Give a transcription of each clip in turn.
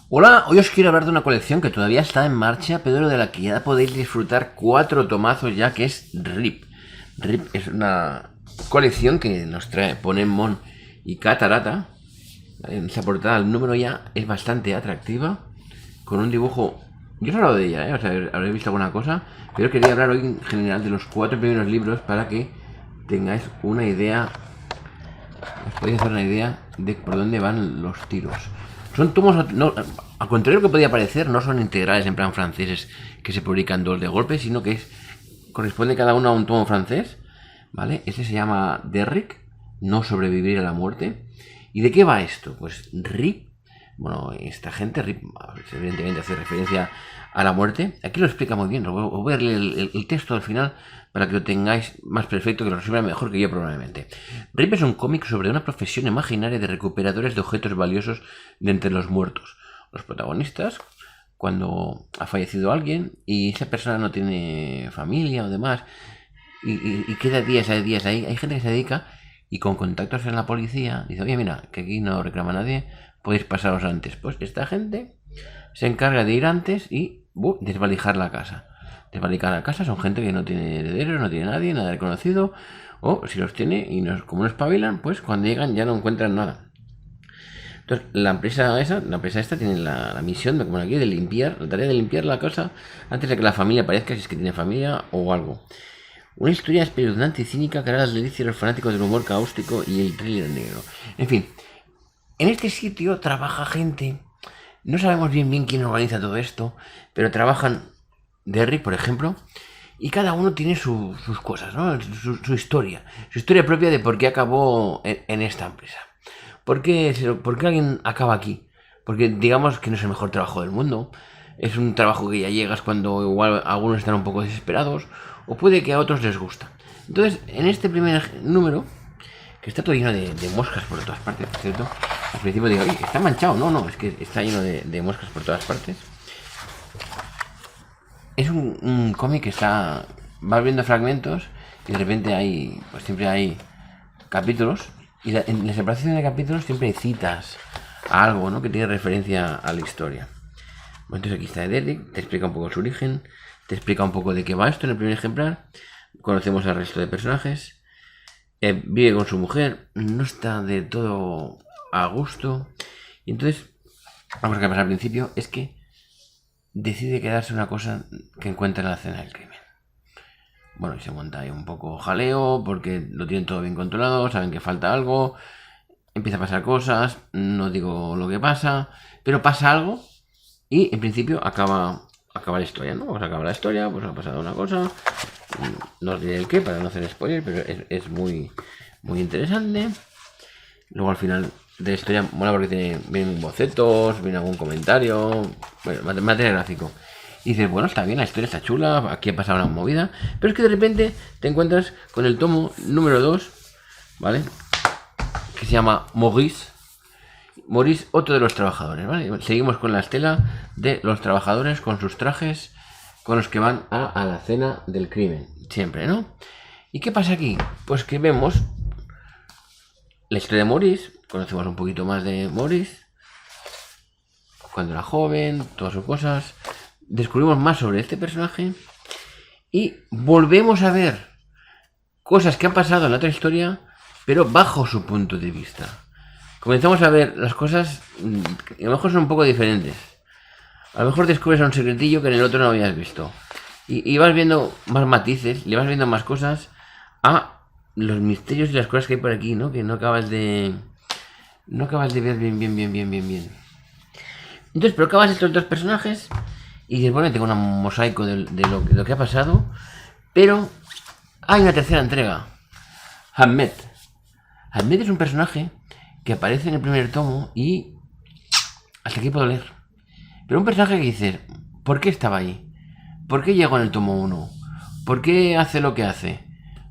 Hola, hoy os quiero hablar de una colección que todavía está en marcha, pero de la que ya podéis disfrutar 4 tomazos ya, que es RIP. RIP es una colección que nos trae Ponemon y Catarata. En esa portada el número ya es bastante atractiva, con un dibujo... Yo os he hablado de ella, o sea, habréis visto alguna cosa, pero quería hablar hoy en general de los 4 primeros libros para que tengáis una idea, os podéis hacer una idea de por dónde van los tiros. Son tomos, no, al contrario de lo que podía parecer, no son integrales en plan franceses que se publican 2 de golpe, sino que corresponde cada uno a un tomo francés, ¿vale? Este se llama Derrick, no sobrevivir a la muerte. ¿Y de qué va esto? Pues RIP, bueno, esta gente, RIP, evidentemente hace referencia a la muerte. Aquí lo explica muy bien, os voy a leer el texto al final para que lo tengáis más perfecto, que lo resuelva mejor que yo probablemente. RIP es un cómic sobre una profesión imaginaria de recuperadores de objetos valiosos de entre los muertos. Los protagonistas, cuando ha fallecido alguien y esa persona no tiene familia o demás, y queda días ahí, hay gente que se dedica y con contactos en la policía dice, oye, mira, que aquí no reclama nadie, podéis pasaros antes. Pues esta gente se encarga de ir antes y desvalijar la casa. Desvalijar la casa son gente que no tiene herederos, no tiene nadie, nada reconocido, o si los tiene y como no espabilan, pues cuando llegan ya no encuentran nada. Entonces, la empresa esta tiene la misión, como aquí, de limpiar, la tarea de limpiar la casa antes de que la familia aparezca, si es que tiene familia o algo. Una historia espeluznante y cínica que hará las delicias de los fanáticos del humor cáustico y el thriller negro. En fin, en este sitio trabaja gente, no sabemos bien quién organiza todo esto, pero trabajan Derrick, por ejemplo, y cada uno tiene sus cosas, ¿no? Su historia propia de por qué acabó en esta empresa. ¿Por qué alguien acaba aquí? Porque digamos que no es el mejor trabajo del mundo. Es un trabajo que ya llegas cuando igual algunos están un poco desesperados, o puede que a otros les gusta. Entonces, en este primer número, que está todo lleno de moscas por todas partes, por cierto, al principio digo, oye, está manchado. No, es que está lleno de moscas por todas partes. Es un cómic que vas viendo fragmentos y de repente pues siempre hay capítulos, y en la separación de capítulos siempre hay citas a algo, ¿no?, que tiene referencia a la historia. Bueno, entonces aquí está Derrick, te explica un poco su origen, te explica un poco de qué va esto en el primer ejemplar, conocemos al resto de personajes, vive con su mujer, no está de todo a gusto, y entonces, vamos a que pasa al principio, es que decide quedarse una cosa que encuentra en la escena del crimen. Bueno, y se monta ahí un poco jaleo porque lo tienen todo bien controlado, saben que falta algo, empieza a pasar cosas, no digo lo que pasa, pero pasa algo y en principio acaba la historia, ¿no? Pues acaba la historia, pues ha pasado una cosa, no os diré el qué para no hacer spoiler, pero es muy, muy interesante. Luego al final de la historia mola porque vienen bocetos, viene algún comentario, bueno, material gráfico. Y dices, bueno, está bien, la historia está chula, aquí ha pasado una movida, pero es que de repente te encuentras con el tomo número 2, ¿vale?, que se llama Maurice, otro de los trabajadores, ¿vale? Seguimos con la estela de los trabajadores con sus trajes con los que van a la escena del crimen, siempre, ¿no? ¿Y qué pasa aquí? Pues que vemos la historia de Maurice, conocemos un poquito más de Maurice, cuando era joven, todas sus cosas, descubrimos más sobre este personaje y volvemos a ver cosas que han pasado en la otra historia, pero bajo su punto de vista. Comenzamos a ver las cosas que a lo mejor son un poco diferentes. A lo mejor descubres un secretillo que en el otro no habías visto. Y vas viendo más matices, le vas viendo más cosas a los misterios y las cosas que hay por aquí, ¿no? Que no acabas de ver bien. Entonces, pero acabas estos dos personajes y dices, bueno, tengo un mosaico de lo que ha pasado, pero hay una tercera entrega. Ahmed es un personaje que aparece en el primer tomo y hasta aquí puedo leer. Pero un personaje que dices, ¿por qué estaba ahí? ¿Por qué llegó en el tomo 1? ¿Por qué hace lo que hace?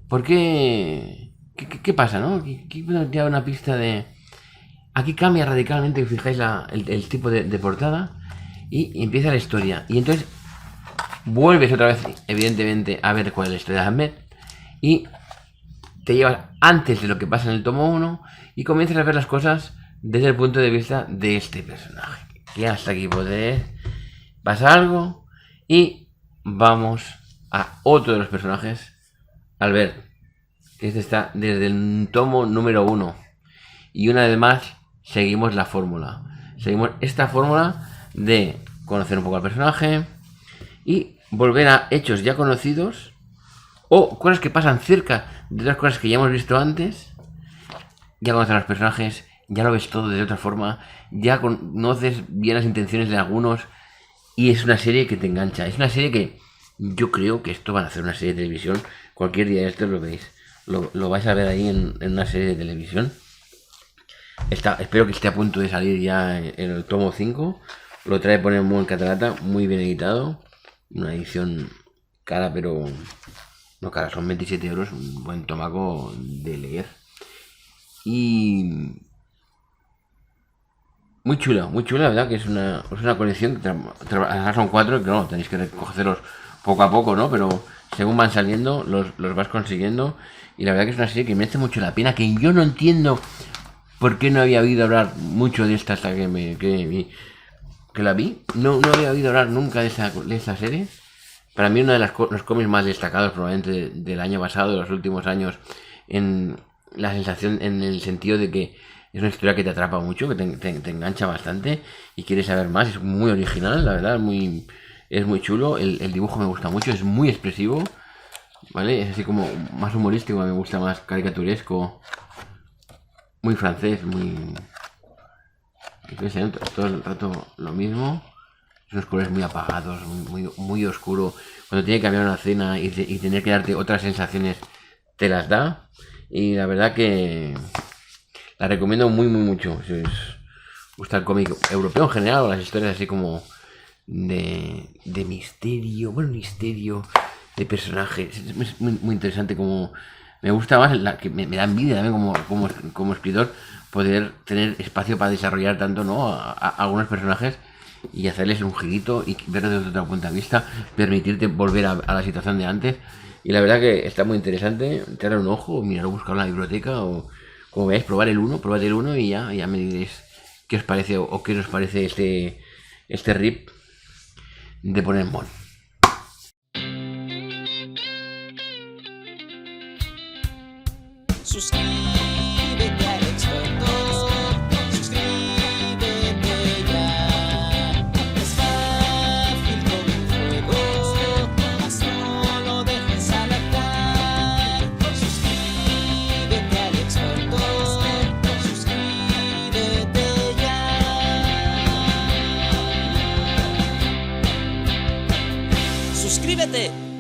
¿Por qué? ¿Qué pasa, no? Aquí te da una pista de... Aquí cambia radicalmente, si fijáis el tipo de portada, y empieza la historia. Y entonces vuelves otra vez, evidentemente, a ver cuál es la historia de Ahmed, y te llevas antes de lo que pasa en el tomo 1 y comienzas a ver las cosas desde el punto de vista de este personaje. que hasta aquí podré. Pasa algo y vamos a otro de los personajes, Albert, que este está desde el tomo número 1. Y una vez más seguimos la fórmula. Seguimos esta fórmula de conocer un poco al personaje y volver a hechos ya conocidos o cosas que pasan cerca de otras cosas que ya hemos visto antes. Ya conoces a los personajes, ya lo ves todo de otra forma, ya conoces bien las intenciones de algunos y es una serie que te engancha. Es una serie que yo creo que esto van a hacer una serie de televisión. Cualquier día de esto lo veis. Lo vais a ver ahí en una serie de televisión. Espero que esté a punto de salir ya en el tomo 5. Lo trae por muy en Catalata, muy bien editado. Una edición cara, pero no cara, son 27 euros. Un buen tomaco de leer. Y muy chula, la verdad, que es una colección que son 4, que no, tenéis que recogerlos poco a poco, ¿no? Pero según van saliendo, los vas consiguiendo. Y la verdad que es una serie que merece mucho la pena, que yo no entiendo por qué no había oído hablar mucho de esta hasta que la vi. No había oído hablar nunca de esta serie. Para mí uno de los cómics más destacados probablemente del año pasado, de los últimos años, en la sensación, en el sentido de que es una historia que te atrapa mucho, que te engancha bastante y quieres saber más. Es muy original, la verdad, es muy chulo. El dibujo me gusta mucho, es muy expresivo, ¿vale? Es así como más humorístico, me gusta más caricaturesco, muy francés, todo el rato lo mismo. Unos colores muy apagados, muy oscuro. Cuando tiene que cambiar una escena y tener que darte otras sensaciones, te las da. Y la verdad que la recomiendo muy mucho. Si os gusta el cómic europeo en general, o las historias así como de misterio, de personajes. Es muy interesante. Como me gusta más, que me da envidia también como escritor, poder tener espacio para desarrollar tanto, ¿no? a algunos personajes y hacerles un girito y verlos desde otro punto de vista, permitirte volver a la situación de antes. Y la verdad que está muy interesante. Echarle un ojo, mirarlo, buscarlo en la biblioteca o como veáis, probad el 1 y ya me diréis qué os parece o qué os parece este rip de Pokémon. Suscríbete al experto, suscríbete ya. Es fácil como un juego, mas no lo dejes al azar. Suscríbete al experto, suscríbete ya. ¡Suscríbete!